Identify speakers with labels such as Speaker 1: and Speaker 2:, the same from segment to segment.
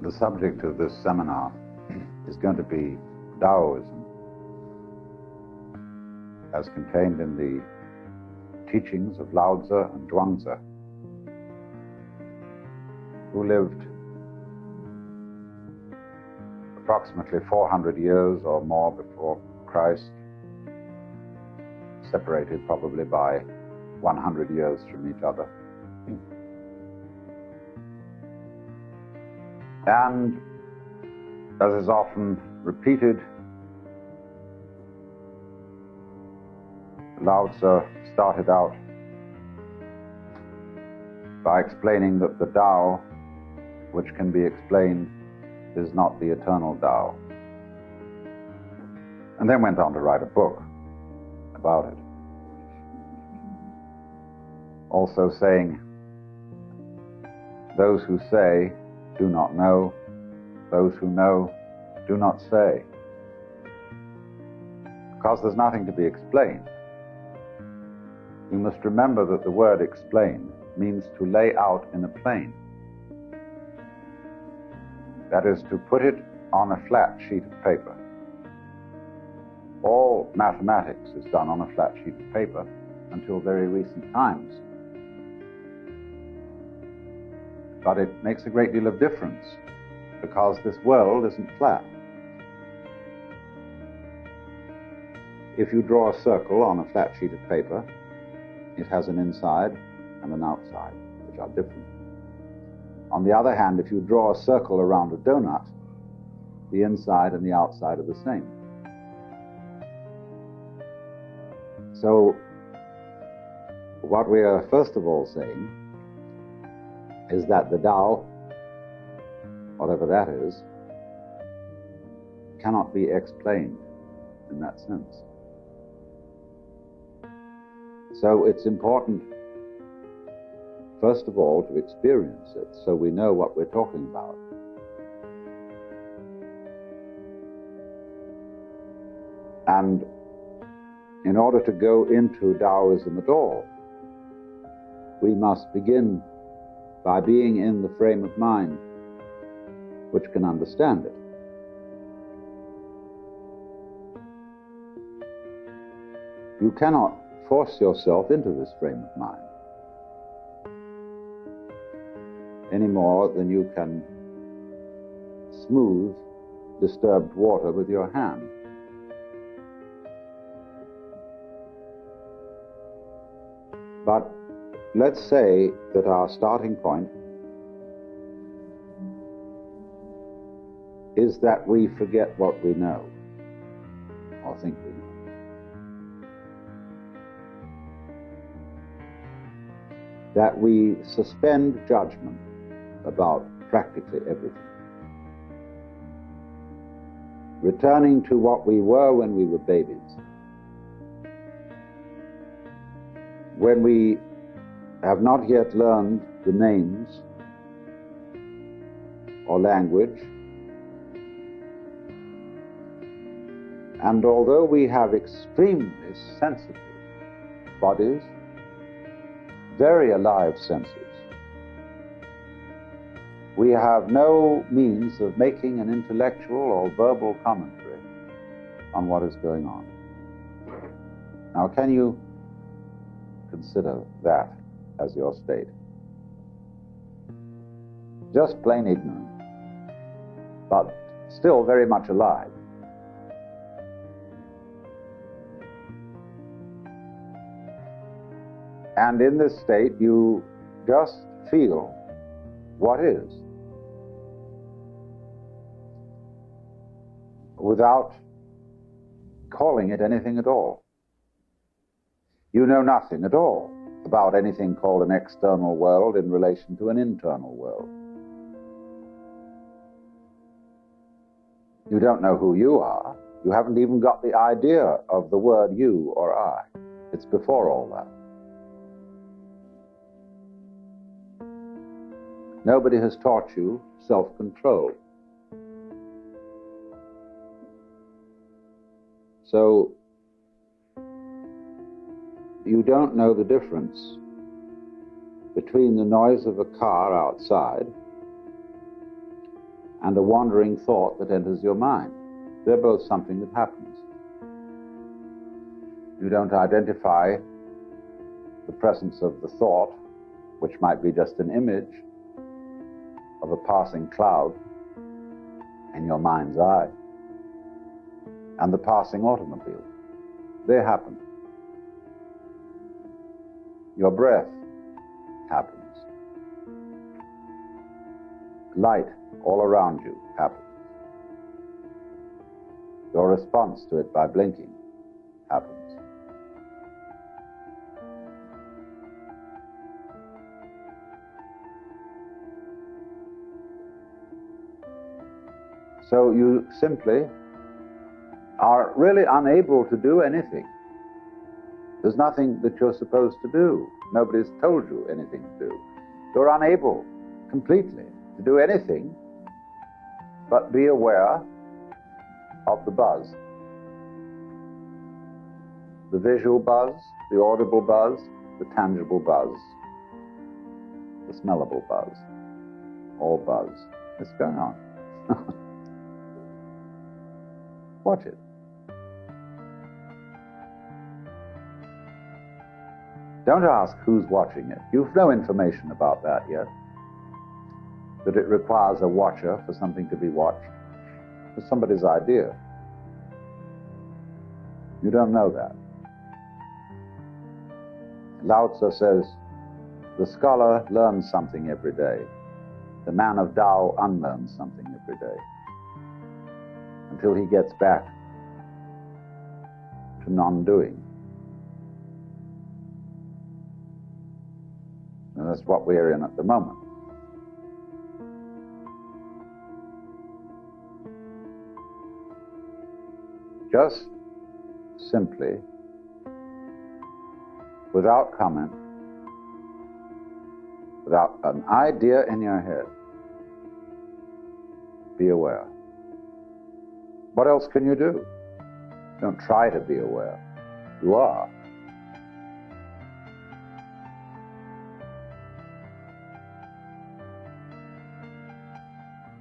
Speaker 1: The subject of this seminar is going to be Taoism, as contained in the teachings of Lao Tzu and Zhuangzi, who lived approximately 400 years or more before Christ, separated probably by 100 years from each other. And, as is often repeated, Lao Tzu started out by explaining that the Tao, which can be explained, is not the eternal Tao, and then went on to write a book about it, also saying, "Those who say do not know, those who know do not say," because there's nothing to be explained. You must remember that the word explain means to lay out in a plane. That is, to put it on a flat sheet of paper. All mathematics is done on a flat sheet of paper until very recent times. But it makes a great deal of difference because this world isn't flat. If you draw a circle on a flat sheet of paper, it has an inside and an outside, which are different. On the other hand, if you draw a circle around a donut, the inside and the outside are the same. So, what we are first of all saying is that the Tao, whatever that is, cannot be explained in that sense. So it's important, first of all, to experience it so we know what we're talking about. And in order to go into Taoism at all, we must begin by being in the frame of mind which can understand it. You cannot force yourself into this frame of mind any more than you can smooth disturbed water with your hand. But let's say that our starting point is that we forget what we know, or think we know. That we suspend judgment about practically everything. Returning to what we were when we were babies. When we have not yet learned the names or language, and although we have extremely sensitive bodies, very alive senses, we have no means of making an intellectual or verbal commentary on what is going on. Now, can you consider that as your state? Just plain ignorant, but still very much alive. And in this state, you just feel what is, without calling it anything at all. You know nothing at all about anything called an external world in relation to an internal world. You don't know who you are. You haven't even got the idea of the word you or I. It's before all that. Nobody has taught you self-control. So, you don't know the difference between the noise of a car outside and a wandering thought that enters your mind. They're both something that happens. You don't identify the presence of the thought, which might be just an image of a passing cloud in your mind's eye, and the passing automobile. They happen. Your breath happens. Light all around you happens. Your response to it by blinking happens. So you simply are really unable to do anything. There's nothing that you're supposed to do. Nobody's told you anything to do. You're unable completely to do anything but be aware of the buzz. The visual buzz, the audible buzz, the tangible buzz, the smellable buzz, all buzz. What's going on? Watch it. Don't ask who's watching it. You've no information about that yet. That it requires a watcher for something to be watched. It's somebody's idea. You don't know that. Lao Tzu says, the scholar learns something every day. The man of Tao unlearns something every day. Until he gets back to non-doing. And that's what we're in at the moment. Just simply, without comment, without an idea in your head, be aware. What else can you do? Don't try to be aware. You are.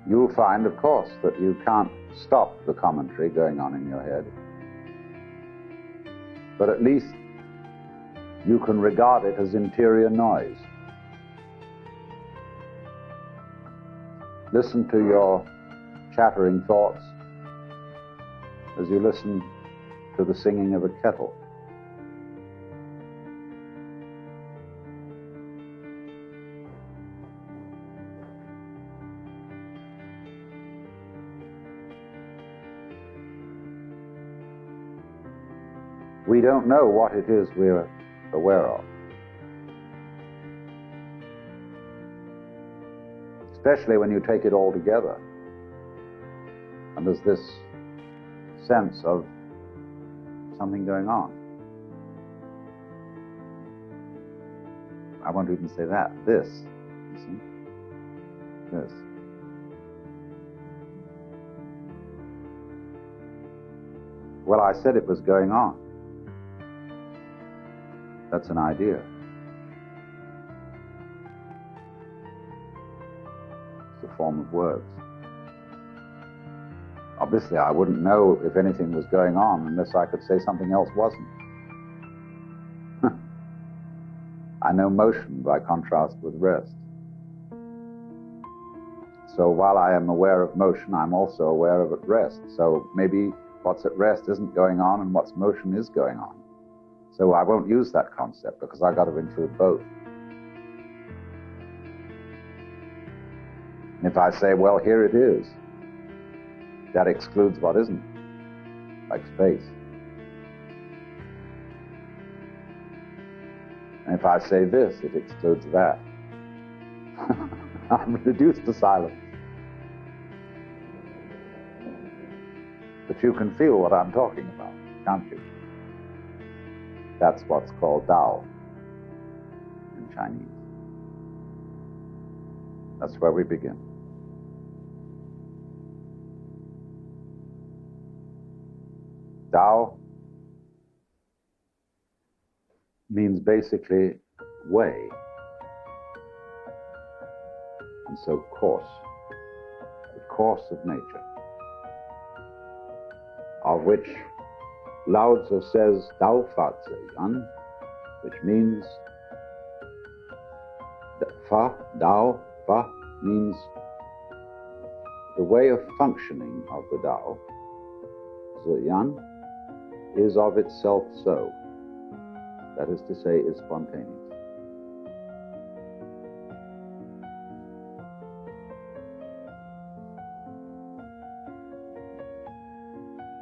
Speaker 1: You'll find, of course, that you can't stop the commentary going on in your head. But at least you can regard it as interior noise. Listen to your chattering thoughts as you listen to the singing of a kettle. We don't know what it is we're aware of. Especially when you take it all together. And there's this sense of something going on. I won't even say that. This. You see? This. Well, I said it was going on. That's an idea. It's a form of words. Obviously, I wouldn't know if anything was going on unless I could say something else wasn't. I know motion by contrast with rest. So while I am aware of motion, I'm also aware of at rest. So maybe what's at rest isn't going on and what's motion is going on. So I won't use that concept because I've got to include both. And if I say, well, here it is, that excludes what isn't, like space. And if I say this, it excludes that. I'm reduced to silence. But you can feel what I'm talking about, can't you? That's what's called Tao in Chinese. That's where we begin. Tao means basically way. And so course. The course of nature, of which Lao Tzu says, Dao Fa Zi Yan, which means Fa, Dao, Fa means the way of functioning of the Tao. Zi Yan is of itself so. That is to say, is spontaneous.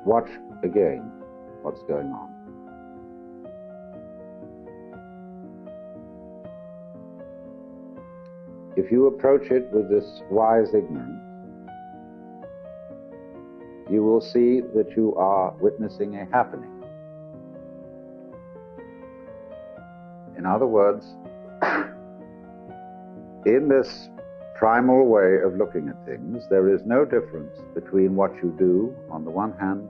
Speaker 1: Watch again what's going on. If you approach it with this wise ignorance, you will see that you are witnessing a happening. In other words, in this primal way of looking at things, there is no difference between what you do on the one hand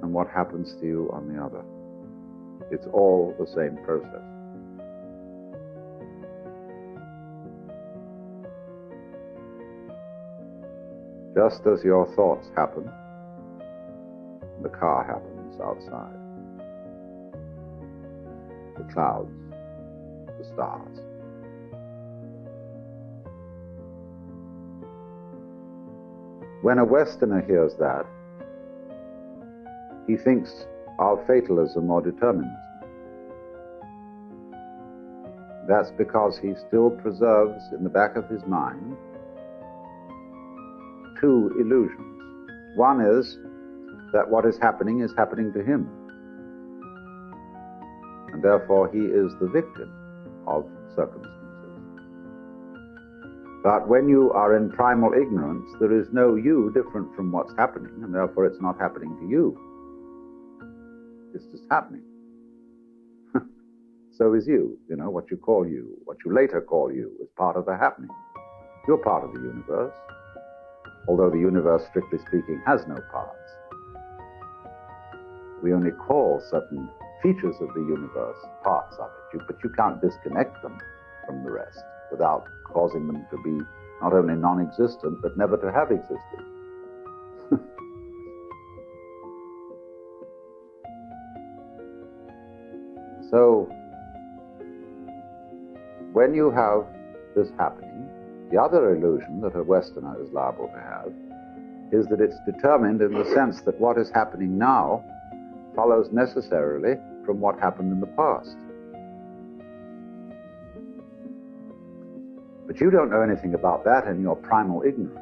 Speaker 1: and what happens to you on the other. It's all the same process. Just as your thoughts happen, the car happens outside, the clouds, the stars. When a Westerner hears that, he thinks of fatalism or determinism. That's because he still preserves in the back of his mind two illusions. One is that what is happening to him, and therefore he is the victim of circumstances. But when you are in primal ignorance, there is no you different from what's happening, and therefore it's not happening to you. It's just happening. So is you. You know, what you call you, what you later call you, is part of the happening. You're part of the universe, although the universe, strictly speaking, has no parts. We only call certain features of the universe parts of it, but you can't disconnect them from the rest without causing them to be not only non-existent, but never to have existed. So, when you have this happening, the other illusion that a Westerner is liable to have is that it's determined in the sense that what is happening now follows necessarily from what happened in the past. But you don't know anything about that in your primal ignorance.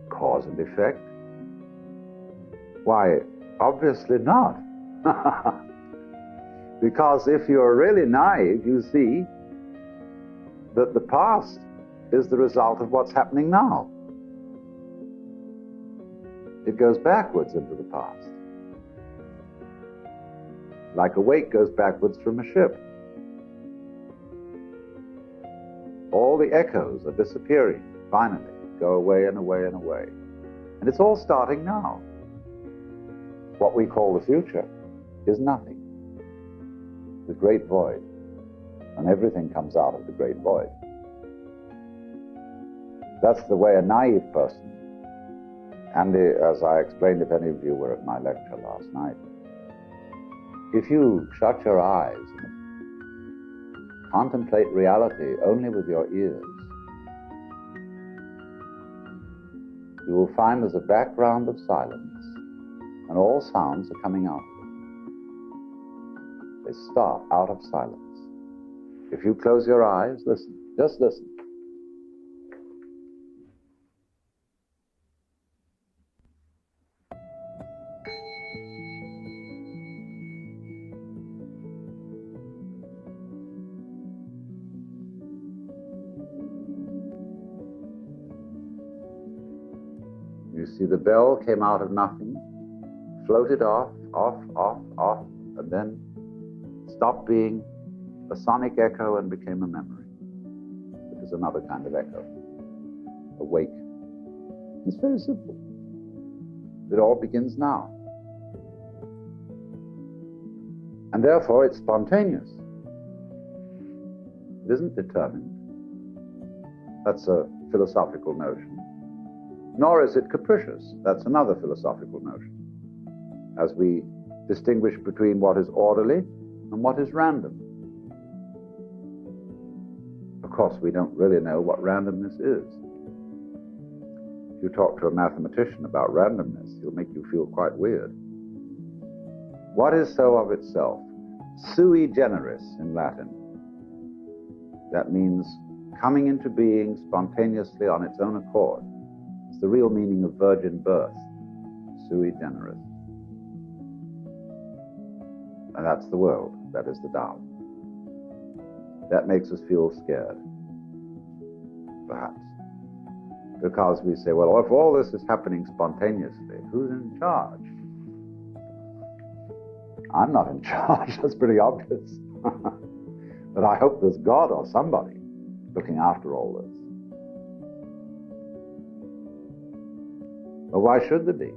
Speaker 1: Cause and effect? Why, obviously not. Because if you're really naive, you see that the past is the result of what's happening now. It goes backwards into the past. Like a wake goes backwards from a ship. All the echoes are disappearing, finally, go away and away and away. And it's all starting now. What we call the future is nothing. The great void. And everything comes out of the great void. That's the way a naive person, and as I explained, if any of you were at my lecture last night, if you shut your eyes and contemplate reality only with your ears, you will find there's a background of silence, and all sounds are coming out of it. They start out of silence. If you close your eyes, listen, just listen. You see, the bell came out of nothing, floated off, and then stopped being a sonic echo and became a memory, which is another kind of echo, a wake. It's very simple. It all begins now. And therefore it's spontaneous. It isn't determined. That's a philosophical notion. Nor is it capricious. That's another philosophical notion. As we distinguish between what is orderly and what is random. Of course, we don't really know what randomness is. If you talk to a mathematician about randomness, he'll make you feel quite weird. What is so of itself? Sui generis in Latin. That means coming into being spontaneously on its own accord. It's the real meaning of virgin birth. Sui generis. And that's the world. That is the Tao. That makes us feel scared, perhaps. Because we say, well, if all this is happening spontaneously, who's in charge? I'm not in charge. That's pretty obvious. But I hope there's God or somebody looking after all this. But why should there be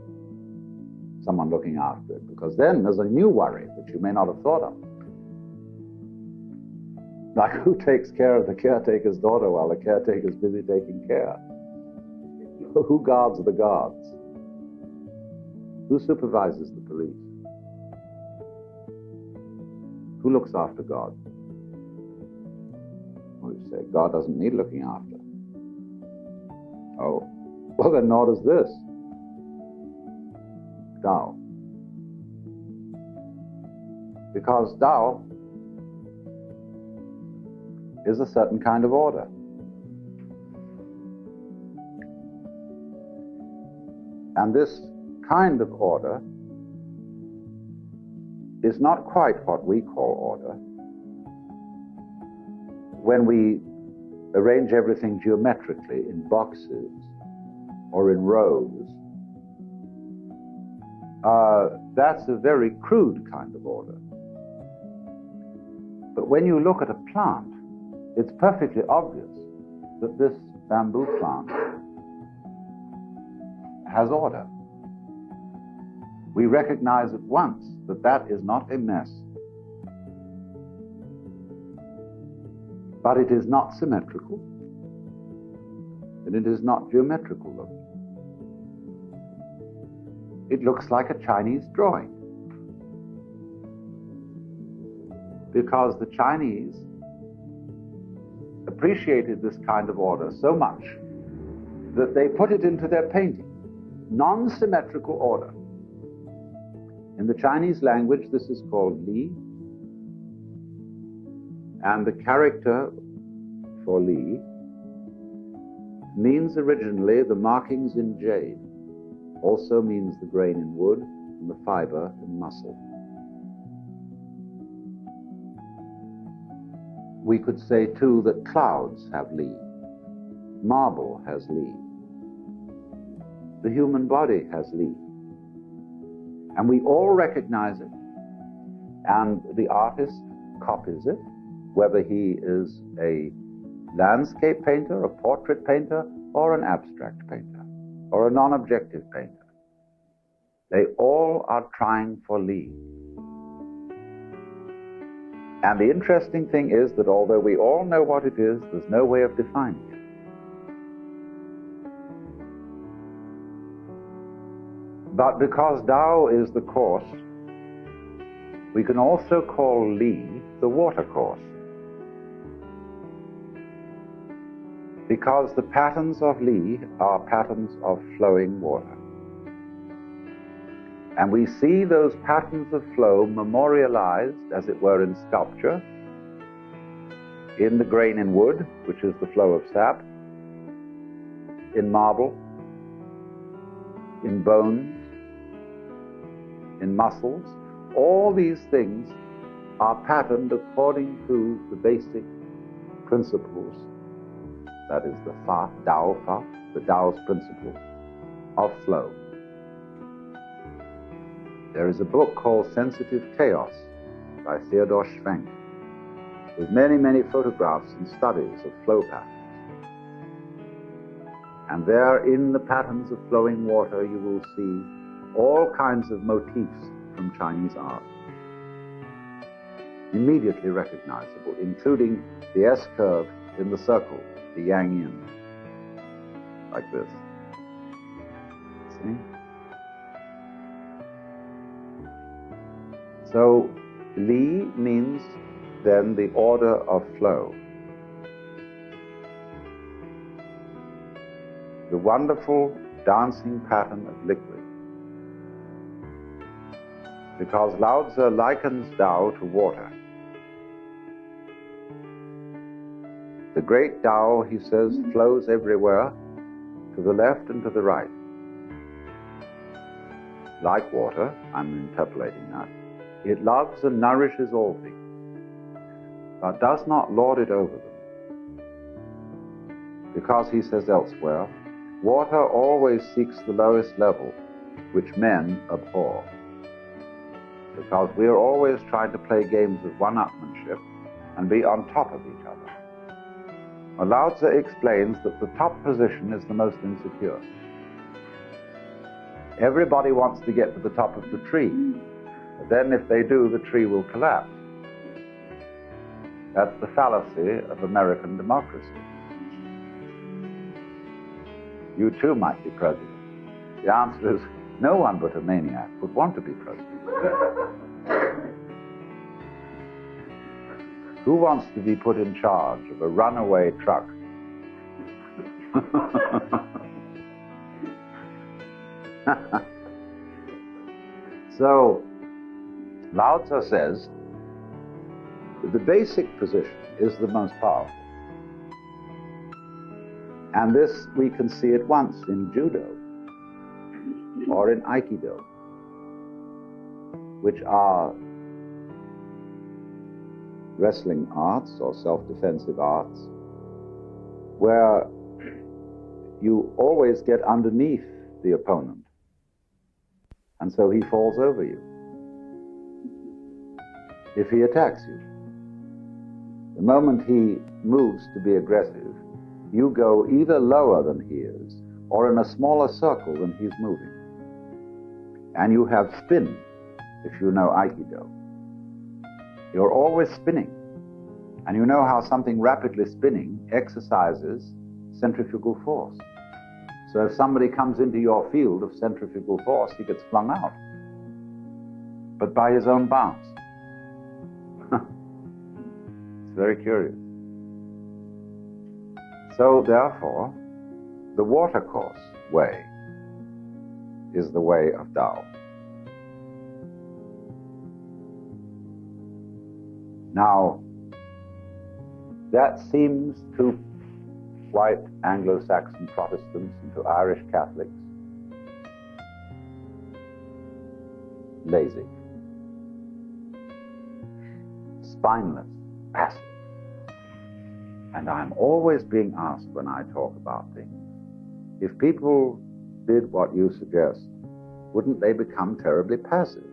Speaker 1: someone looking after it? Because then there's a new worry that you may not have thought of. Like, who takes care of the caretaker's daughter while the caretaker's busy taking care? Who guards the guards? Who supervises the police? Who looks after God? Well, you say, God doesn't need looking after. Oh, well then nor does this. Tao. Because Tao is a certain kind of order. And this kind of order is not quite what we call order. When we arrange everything geometrically in boxes or in rows, that's a very crude kind of order. But when you look at a plant, it's perfectly obvious that this bamboo plant has order. We recognize at once that that is not a mess. But it is not symmetrical, and it is not geometrical looking. It looks like a Chinese drawing. Because the Chinese appreciated this kind of order so much that they put it into their painting. Non-symmetrical order. In the Chinese language, this is called Li. And the character for Li means originally the markings in jade, also means the grain in wood and the fiber in muscle. We could say too that clouds have Li, marble has Li, the human body has Li. And we all recognize it, and the artist copies it, whether he is a landscape painter, a portrait painter, or an abstract painter, or a non-objective painter. They all are trying for Li. And the interesting thing is that although we all know what it is, there's no way of defining it. But because Tao is the course, we can also call Li the water course. Because the patterns of Li are patterns of flowing water. And we see those patterns of flow memorialized, as it were, in sculpture, in the grain in wood, which is the flow of sap, in marble, in bones, in muscles. All these things are patterned according to the basic principles. That is the Fa, Tao Fa, the Tao's principle of flow. There is a book called Sensitive Chaos by Theodor Schwenk, with many, many photographs and studies of flow patterns. And there, in the patterns of flowing water, you will see all kinds of motifs from Chinese art, immediately recognizable, including the S-curve in the circle, the yang-yin. like this. See? So, Li means then the order of flow. The wonderful dancing pattern of liquid. Because Lao Tzu likens Tao to water. The great Tao, he says, flows everywhere, to the left and to the right. Like water, I'm interpolating that, it loves and nourishes all things, but does not lord it over them. Because, he says elsewhere, water always seeks the lowest level, which men abhor. Because we are always trying to play games of one-upmanship and be on top of each other. Well, Lao Tzu explains that the top position is the most insecure. Everybody wants to get to the top of the tree. But then if they do, the tree will collapse. That's the fallacy of American democracy. You too might be president. The answer is no one but a maniac would want to be president. Who wants to be put in charge of a runaway truck? So, Lao Tzu says that the basic position is the most powerful. And this we can see at once in Judo or in Aikido, which are wrestling arts or self-defensive arts, where you always get underneath the opponent, and so he falls over you if he attacks you. The moment he moves to be aggressive, you go either lower than he is or in a smaller circle than he's moving. And you have spin, if you know Aikido. You're always spinning. And you know how something rapidly spinning exercises centrifugal force. So if somebody comes into your field of centrifugal force, he gets flung out. But by his own bounce. It's very curious. So therefore, the watercourse way is the way of Tao. Now, that seems to white Anglo-Saxon Protestants and to Irish Catholics lazy, spineless, passive. And I'm always being asked when I talk about things, if people did what you suggest, wouldn't they become terribly passive?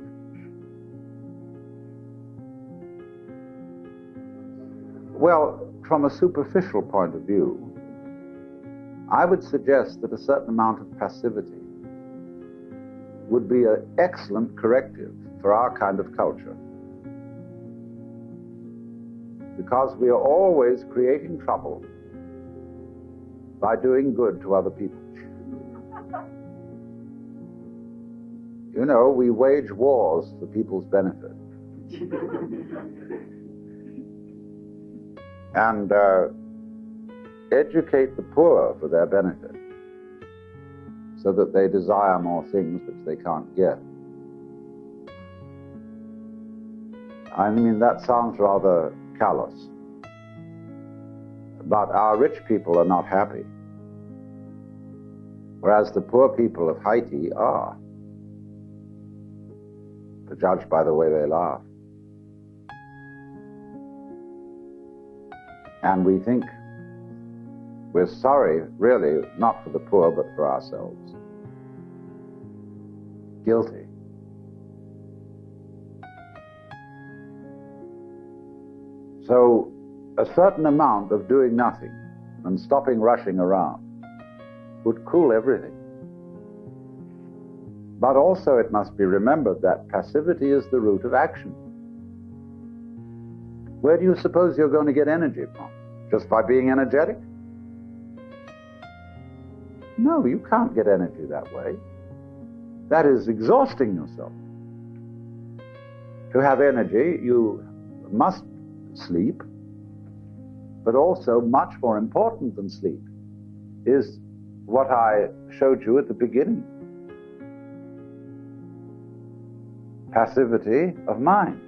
Speaker 1: Well, from a superficial point of view, I would suggest that a certain amount of passivity would be an excellent corrective for our kind of culture. Because we are always creating trouble by doing good to other people. You know, we wage wars for people's benefit. And educate the poor for their benefit, so that they desire more things which they can't get. I mean, that sounds rather callous. But our rich people are not happy, whereas the poor people of Haiti are, to judge by the way they laugh. And we think we're sorry, really, not for the poor, but for ourselves. Guilty. So, a certain amount of doing nothing and stopping rushing around would cool everything. But also it must be remembered that passivity is the root of action. Where do you suppose you're going to get energy from? Just by being energetic? No, you can't get energy that way. That is exhausting yourself. To have energy, you must sleep, but also much more important than sleep is what I showed you at the beginning. Passivity of mind,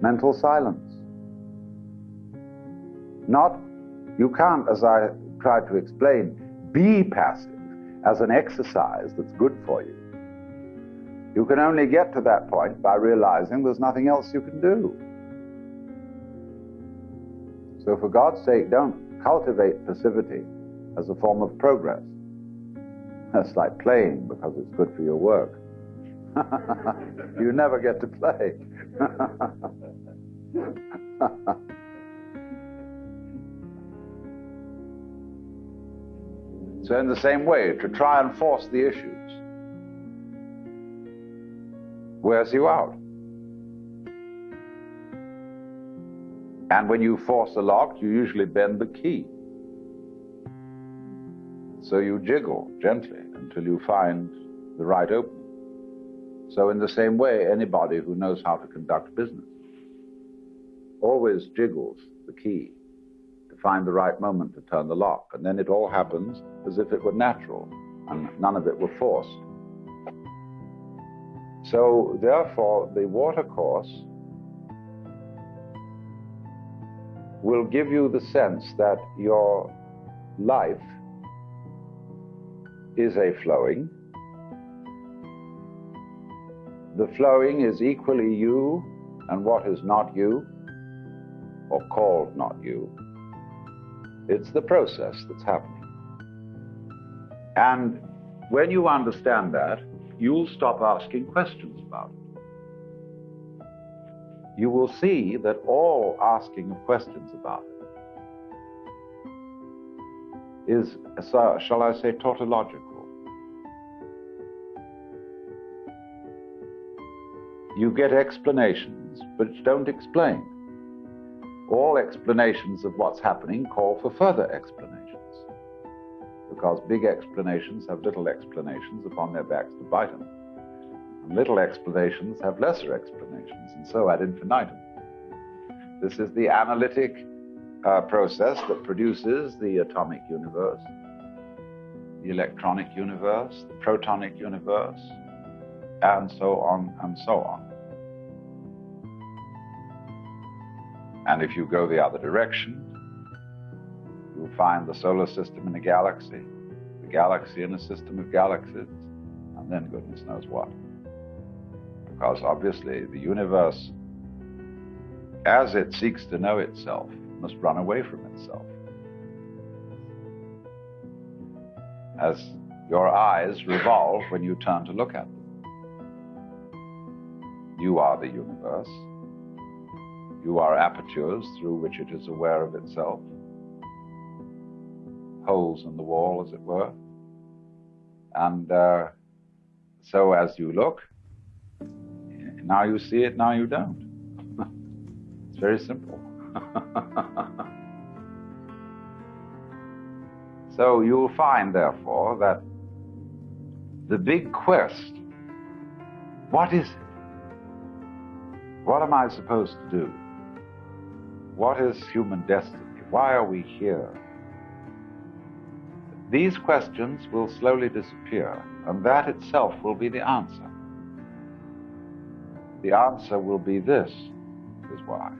Speaker 1: mental silence. You can't, as I tried to explain, be passive as an exercise that's good for you. You can only get to that point by realizing there's nothing else you can do. So for God's sake, don't cultivate passivity as a form of progress. That's like playing because it's good for your work. You never get to play. So in the same way, to try and force the issues wears you out. And when you force a lock, you usually bend the key. So you jiggle gently until you find the right opening. So in the same way, anybody who knows how to conduct business always jiggles the key to find the right moment to turn the lock. And then it all happens as if it were natural and none of it were forced. So therefore, the water course will give you the sense that your life is a flowing. The flowing is equally you and what is not you, or called not you. It's the process that's happening. And when you understand that, you'll stop asking questions about it. You will see that all asking of questions about it is, shall I say, tautological. You get explanations, but don't explain. All explanations of what's happening call for further explanations, because big explanations have little explanations upon their backs to bite them, and little explanations have lesser explanations, and so ad infinitum. This is the analytic process that produces the atomic universe, the electronic universe, the protonic universe, and so on and so on. And if you go the other direction, you'll find the solar system in a galaxy, the galaxy in a system of galaxies, and then goodness knows what. Because obviously the universe, as it seeks to know itself, must run away from itself. As your eyes revolve when you turn to look at them. You are the universe. You are apertures through which it is aware of itself. Holes in the wall, as it were. And so as you look, now you see it, now you don't. It's very simple. So you'll find, therefore, that the big quest, what is it? What am I supposed to do? What is human destiny? Why are we here? These questions will slowly disappear, and that itself will be the answer. The answer will be this is why.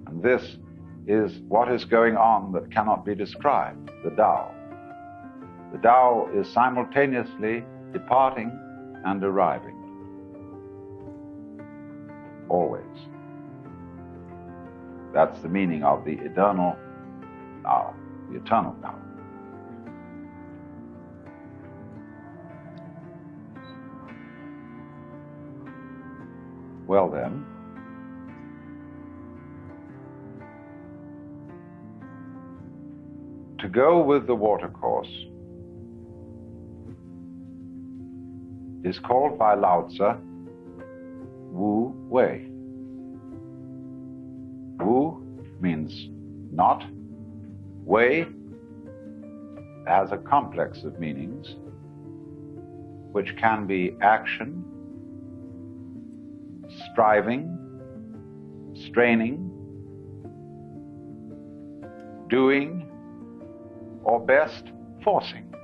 Speaker 1: And this is what is going on that cannot be described, the Tao. The Tao is simultaneously departing and arriving. Always. That's the meaning of the eternal Tao, the eternal Tao. Well then, to go with the watercourse is called by Lao Tzu Wu Wei. Wu means not, Wei has a complex of meanings, which can be action, striving, straining, doing, or best, forcing.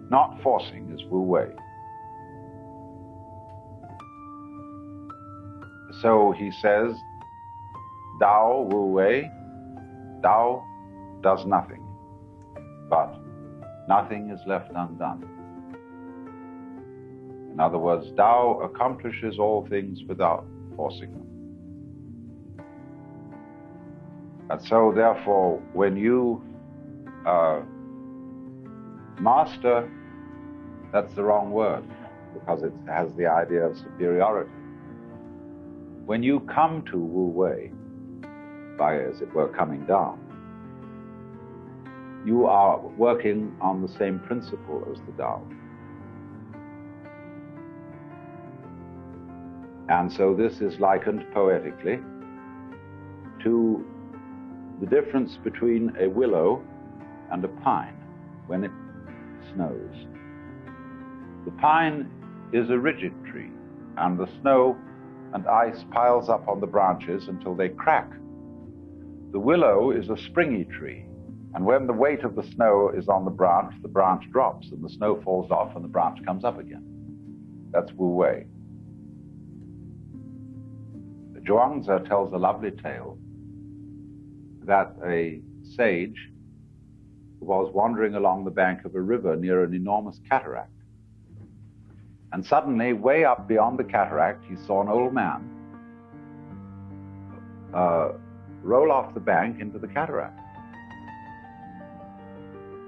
Speaker 1: Not forcing is Wu Wei. So he says, Tao Wu Wei, Tao does nothing, but nothing is left undone. In other words, Tao accomplishes all things without forcing them. And so therefore, when you master, that's the wrong word, because it has the idea of superiority. When you come to Wu Wei, by, as it were, coming down, you are working on the same principle as the Tao. And so this is likened poetically to the difference between a willow and a pine when it snows. The pine is a rigid tree, and the snow and ice piles up on the branches until they crack. The willow is a springy tree, and when the weight of the snow is on the branch drops, and the snow falls off, and the branch comes up again. That's Wu Wei. Zhuangzi tells a lovely tale that a sage was wandering along the bank of a river near an enormous cataract. And suddenly, way up beyond the cataract, he saw an old man roll off the bank into the cataract.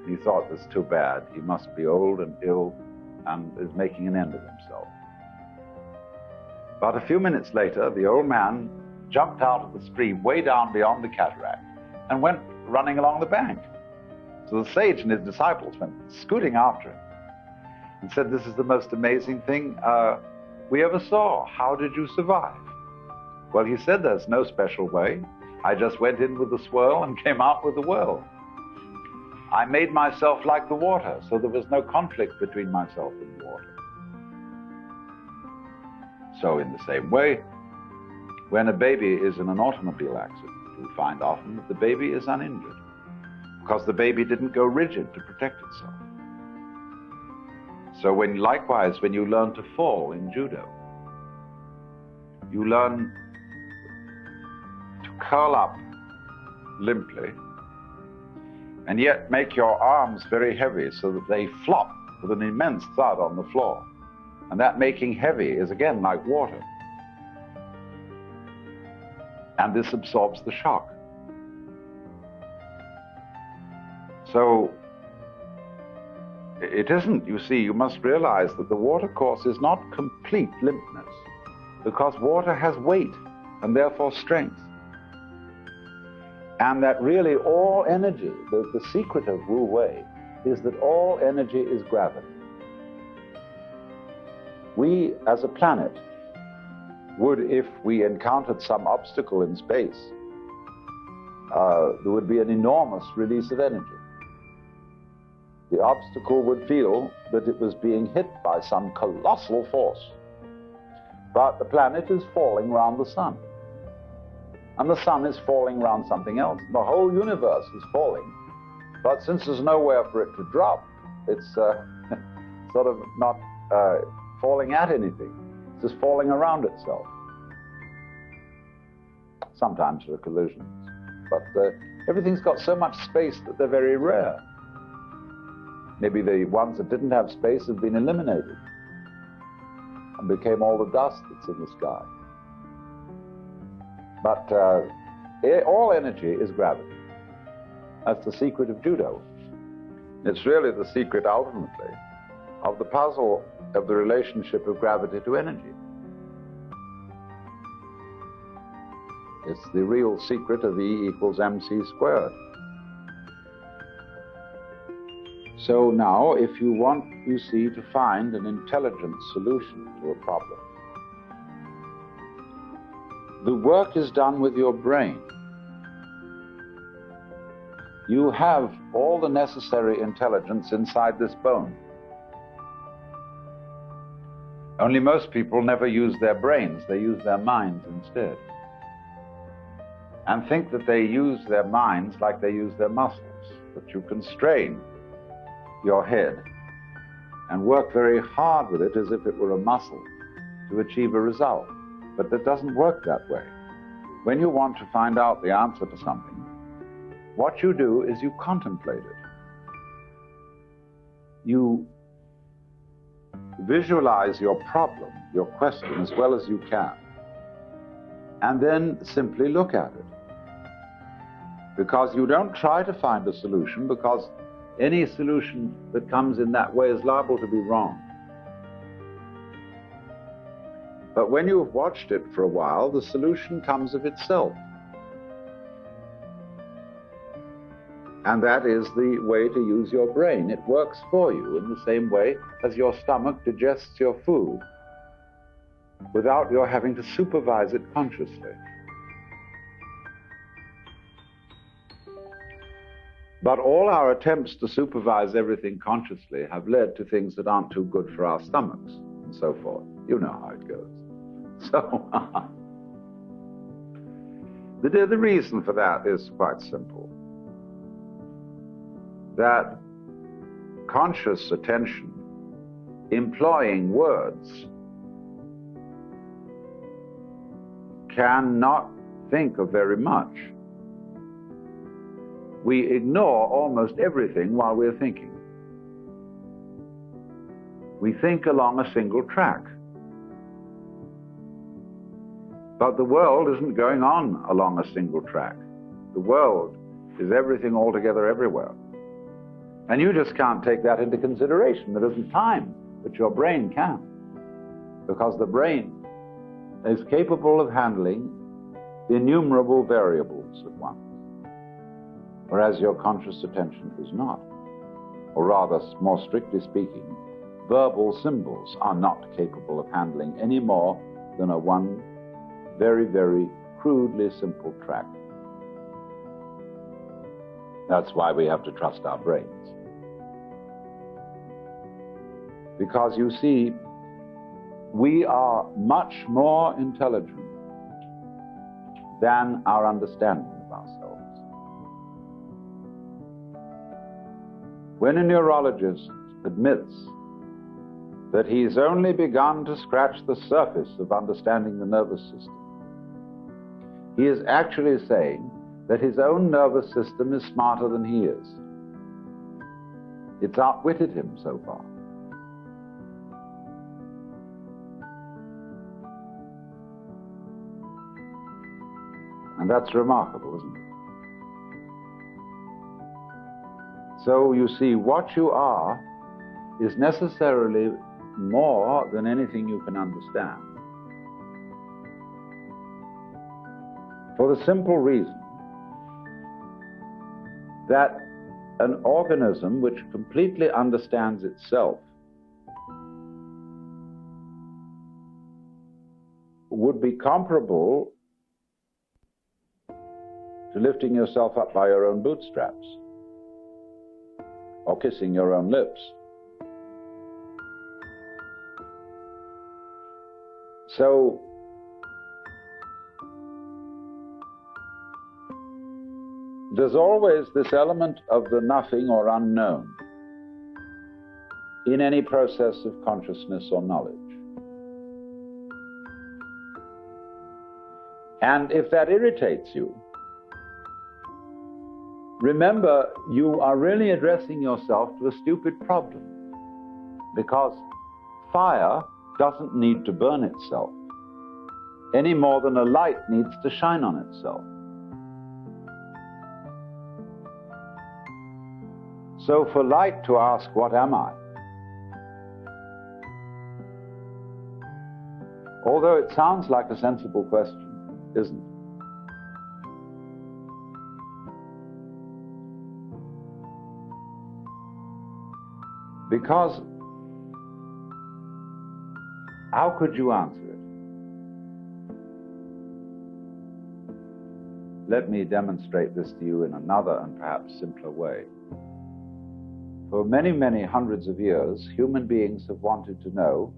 Speaker 1: He thought, this is too bad. He must be old and ill and is making an end of himself. But a few minutes later, the old man jumped out of the stream way down beyond the cataract and went running along the bank. So the sage and his disciples went scooting after him and said, this is the most amazing thing we ever saw. How did you survive? Well, he said, there's no special way. I just went in with the swirl and came out with the whirl. I made myself like the water, so there was no conflict between myself and the water. So in the same way, when a baby is in an automobile accident, we find often that the baby is uninjured because the baby didn't go rigid to protect itself. So likewise, when you learn to fall in judo, you learn to curl up limply and yet make your arms very heavy so that they flop with an immense thud on the floor. And that making heavy is again like water. And this absorbs the shock. So it isn't, you see, you must realize that the water course is not complete limpness, because water has weight and therefore strength. And that really all energy, the secret of Wu Wei, is that all energy is gravity. We, as a planet, would, if we encountered some obstacle in space, there would be an enormous release of energy. The obstacle would feel that it was being hit by some colossal force. But the planet is falling round the sun. And the sun is falling round something else. The whole universe is falling. But since there's nowhere for it to drop, it's sort of not falling at anything. It's just falling around itself. Sometimes there are collisions. But everything's got so much space that they're very rare. Maybe the ones that didn't have space have been eliminated and became all the dust that's in the sky. But all energy is gravity. That's the secret of judo. It's really the secret, ultimately, of the puzzle of the relationship of gravity to energy. It's the real secret of E equals mc squared. So now, if you want, you see, to find an intelligent solution to a problem, the work is done with your brain. You have all the necessary intelligence inside this bone. Only most people never use their brains, they use their minds instead. And think that they use their minds like they use their muscles, that you can strain your head and work very hard with it as if it were a muscle to achieve a result. But that doesn't work that way. When you want to find out the answer to something, what you do is you contemplate it. You visualize your problem, your question, as well as you can, and then simply look at it. Because you don't try to find a solution, because any solution that comes in that way is liable to be wrong. But when you've watched it for a while, the solution comes of itself. And that is the way to use your brain. It works for you in the same way as your stomach digests your food without your having to supervise it consciously. But all our attempts to supervise everything consciously have led to things that aren't too good for our stomachs and so forth. You know how it goes. So, the reason for that is quite simple. That conscious attention, employing words, cannot think of very much. We ignore almost everything while we're thinking. We think along a single track. But the world isn't going on along a single track. The world is everything altogether everywhere. And you just can't take that into consideration. There isn't time, but your brain can. Because the brain is capable of handling innumerable variables at once, whereas your conscious attention is not. Or rather, more strictly speaking, verbal symbols are not capable of handling any more than a one very, very crudely simple track. That's why we have to trust our brains. Because you see, we are much more intelligent than our understanding of ourselves. When a neurologist admits that he's only begun to scratch the surface of understanding the nervous system, he is actually saying that his own nervous system is smarter than he is. It's outwitted him so far. And that's remarkable, isn't it? So you see, what you are is necessarily more than anything you can understand. For the simple reason that an organism which completely understands itself would be comparable to lifting yourself up by your own bootstraps or kissing your own lips. So there's always this element of the nothing or unknown in any process of consciousness or knowledge. And if that irritates you, remember, you are really addressing yourself to a stupid problem, because fire doesn't need to burn itself any more than a light needs to shine on itself. So for light to ask, what am I? Although it sounds like a sensible question, isn't it? Because how could you answer it? Let me demonstrate this to you in another and perhaps simpler way. For many, many hundreds of years, human beings have wanted to know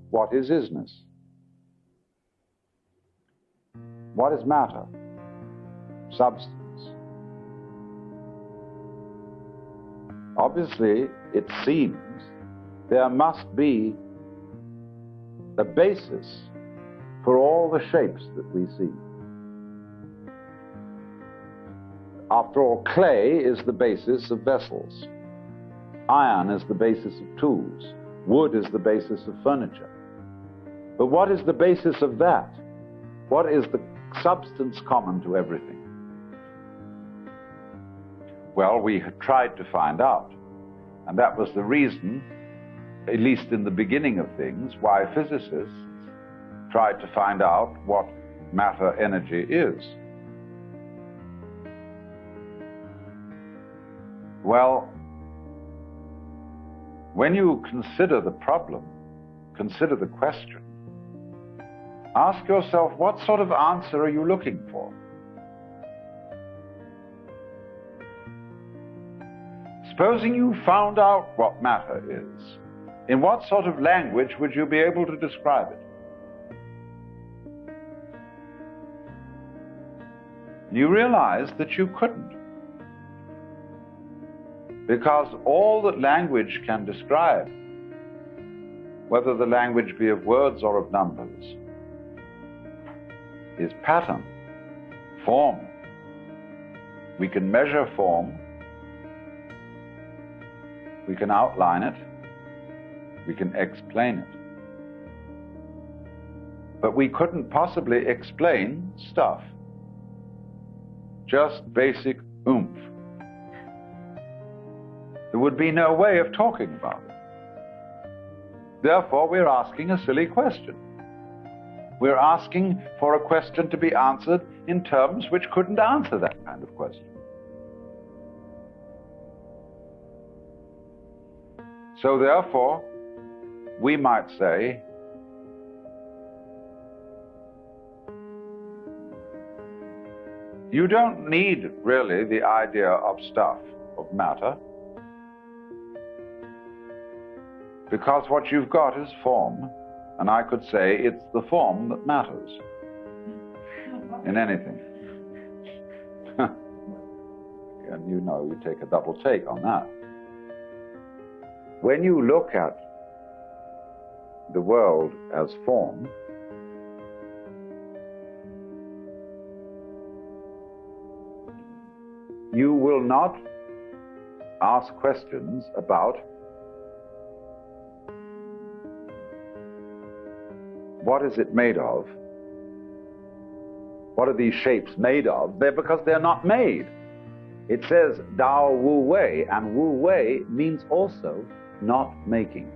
Speaker 1: what is isness. What is matter? Substance. Obviously, it seems there must be a basis for all the shapes that we see. After all, clay is the basis of vessels. Iron is the basis of tools. Wood is the basis of furniture. But what is the basis of that? What is the substance common to everything? Well, we had tried to find out. And that was the reason, at least in the beginning of things, why physicists tried to find out what matter energy is. Well, when you consider the problem, consider the question, ask yourself, what sort of answer are you looking for? Supposing you found out what matter is, in what sort of language would you be able to describe it? You realize that you couldn't. Because all that language can describe, whether the language be of words or of numbers, is pattern, form. We can measure form, we can outline it, we can explain it. But we couldn't possibly explain stuff. Just basic oomph. There would be no way of talking about it. Therefore, we're asking a silly question. We're asking for a question to be answered in terms which couldn't answer that kind of question. So therefore, we might say, you don't need really the idea of stuff, of matter, because what you've got is form, and I could say it's the form that matters in anything. And you know, you take a double take on that. When you look at the world as form, you will not ask questions about what is it made of? What are these shapes made of? They're because they're not made. It says Dao Wu Wei, and Wu Wei means also not making.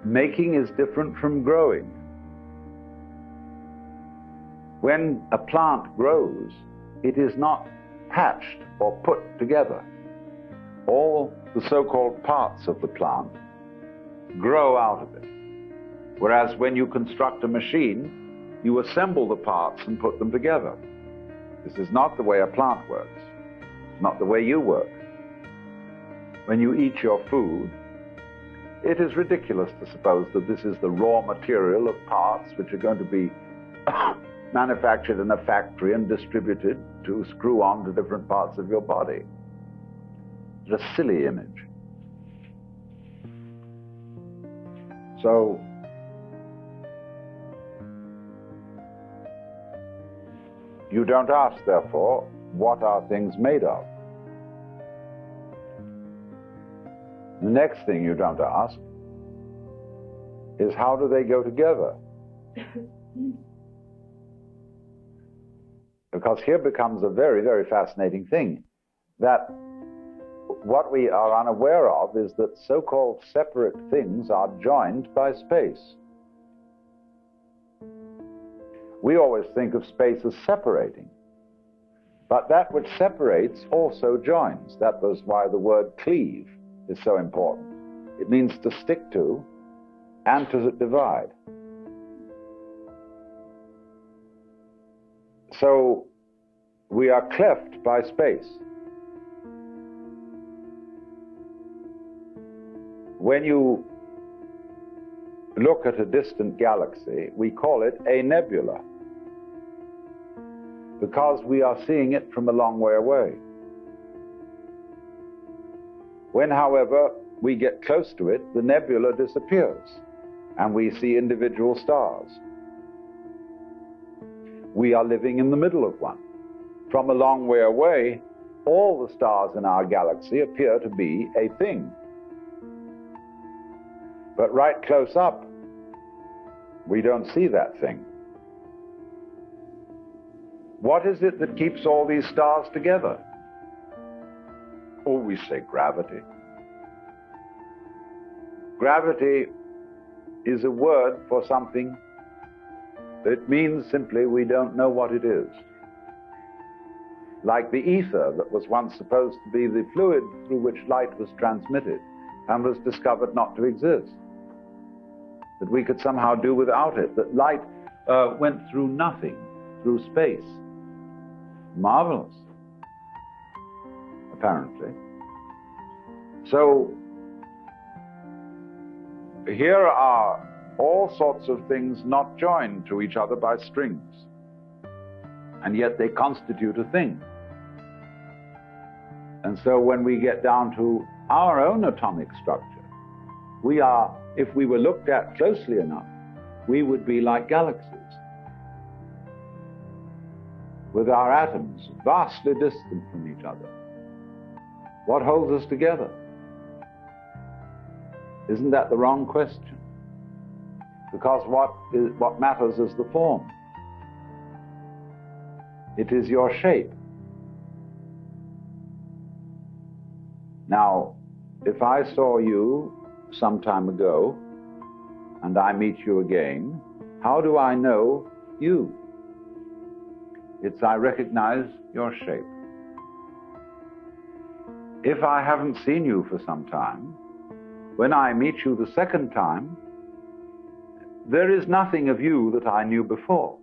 Speaker 1: Making is different from growing. When a plant grows, it is not hatched or put together. All the so-called parts of the plant grow out of it. Whereas when you construct a machine, you assemble the parts and put them together. This is not the way a plant works. It's not the way you work. When you eat your food, it is ridiculous to suppose that this is the raw material of parts which are going to be manufactured in a factory and distributed to screw on to different parts of your body. It's a silly image. So, you don't ask, therefore, what are things made of? The next thing you don't ask is, how do they go together? Because here becomes a very, very fascinating thing, that what we are unaware of is that so-called separate things are joined by space. We always think of space as separating, but that which separates also joins. That was why the word cleave is so important. It means to stick to and to divide. So we are cleft by space. When you look at a distant galaxy, we call it a nebula, because we are seeing it from a long way away. When, however, we get close to it, the nebula disappears, and we see individual stars. We are living in the middle of one. From a long way away, all the stars in our galaxy appear to be a thing. But right close up, we don't see that thing. What is it that keeps all these stars together? Oh, we say gravity. Gravity is a word for something that means simply we don't know what it is. Like the ether that was once supposed to be the fluid through which light was transmitted and was discovered not to exist. That we could somehow do without it, that light went through nothing, through space. Marvelous, apparently. So, here are all sorts of things not joined to each other by strings, and yet they constitute a thing. And so when we get down to our own atomic structure, we are, if we were looked at closely enough, we would be like galaxies, with our atoms vastly distant from each other. What holds us together? Isn't that the wrong question? Because what matters is the form. It is your shape. Now, if I saw you some time ago and I meet you again, how do I know you? It's I recognize your shape. If I haven't seen you for some time, when I meet you the second time, there is nothing of you that I knew before.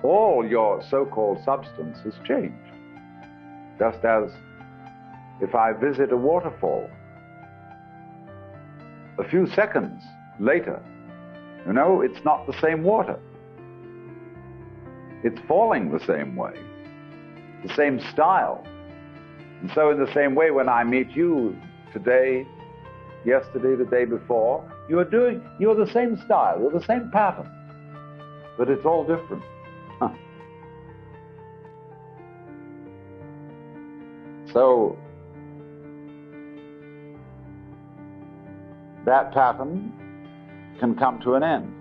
Speaker 1: All your so-called substance has changed. Just as if I visit a waterfall, a few seconds later, it's not the same water. It's falling the same way, the same style. And so in the same way, when I meet you today, yesterday, the day before, you're the same style, you're the same pattern, but it's all different. So that pattern can come to an end.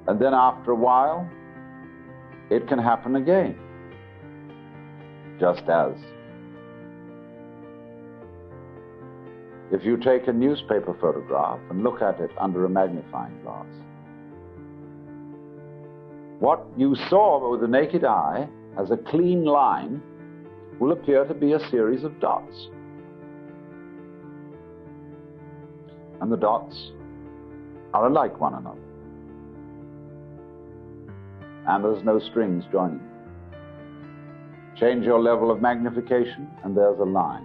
Speaker 1: And then after a while, it can happen again. Just as if you take a newspaper photograph and look at it under a magnifying glass, what you saw with the naked eye as a clean line will appear to be a series of dots. And the dots are alike one another. And there's no strings joining. Change your level of magnification, and there's a line.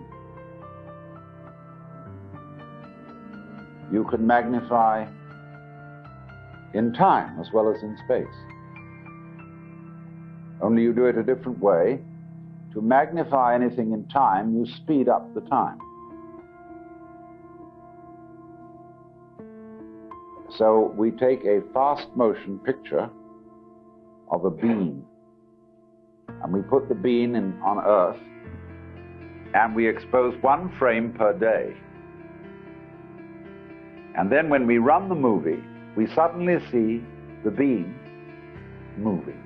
Speaker 1: You can magnify in time as well as in space. Only you do it a different way. To magnify anything in time, you speed up the time. So we take a fast motion picture of a bean, and we put the bean on Earth, and we expose one frame per day. And then when we run the movie, we suddenly see the bean moving.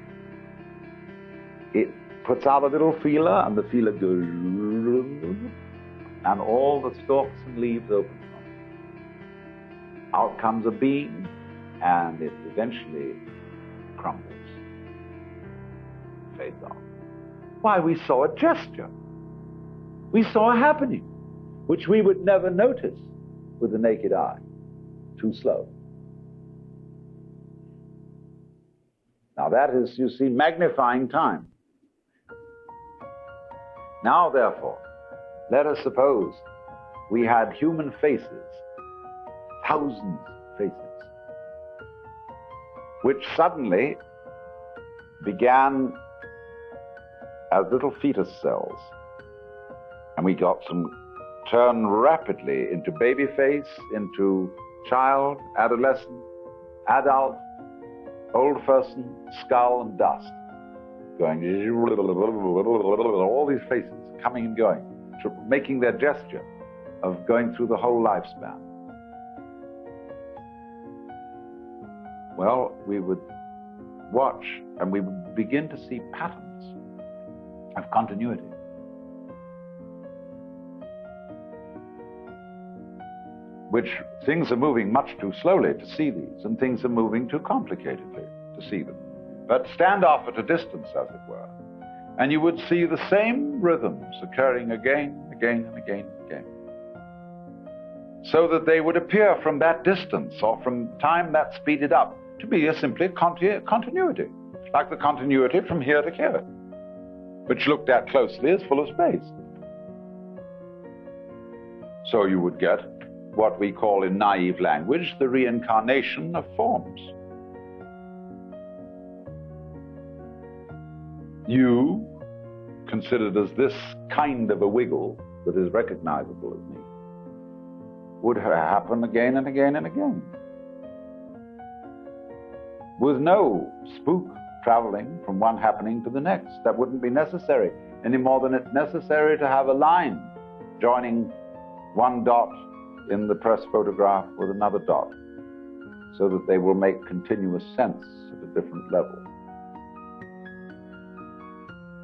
Speaker 1: It puts out a little feeler, and the feeler goes, and all the stalks and leaves open. Out comes a bean, and it eventually crumbles, fades off. Why, we saw a gesture. We saw a happening, which we would never notice with the naked eye. Too slow. Now that is, you see, magnifying time. Now, therefore, let us suppose we had human faces, thousands of faces, which suddenly began as little fetus cells, and we got some turn rapidly into baby face, into child, adolescent, adult, old person, skull and dust, going, all these faces coming and going, making their gesture of going through the whole lifespan. Well, we would watch and we would begin to see patterns of continuity. Which things are moving much too slowly to see these, and things are moving too complicatedly to see them. But stand off at a distance, as it were, and you would see the same rhythms occurring again, again, and again, and again. So that they would appear from that distance, or from time that speeded up, to be simply continuity, like the continuity from here to here, which looked at closely is full of space. So you would get what we call in naive language the reincarnation of forms. You, considered as this kind of a wiggle that is recognizable as me, would happen again and again and again, with no spook traveling from one happening to the next. That wouldn't be necessary any more than it's necessary to have a line joining one dot in the press photograph with another dot, so that they will make continuous sense at a different level.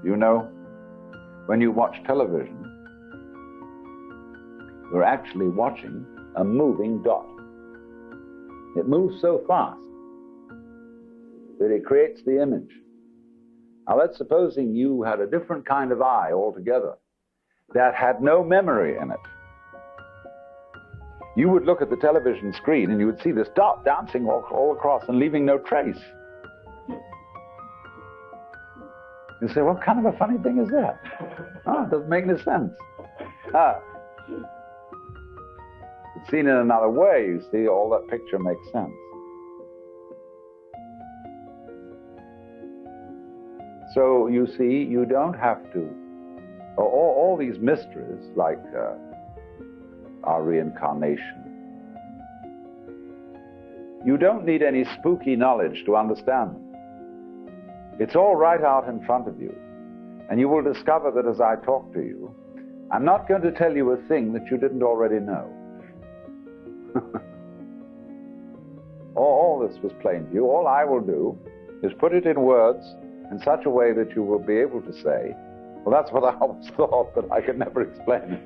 Speaker 1: You know, when you watch television, you're actually watching a moving dot. It moves so fast that it creates the image. Now that's supposing you had a different kind of eye altogether that had no memory in it. You would look at the television screen and you would see this dot dancing all across and leaving no trace. You say, what kind of a funny thing is that? Oh, it doesn't make any sense. It's seen in another way, you see, all that picture makes sense. So you see, you don't have to, all these mysteries, like our reincarnation, you don't need any spooky knowledge to understand them. It's all right out in front of you, and you will discover that as I talk to you, I'm not going to tell you a thing that you didn't already know. All this was plain to you. All I will do is put it in words in such a way that you will be able to say, well, that's what I always thought, but I could never explain it.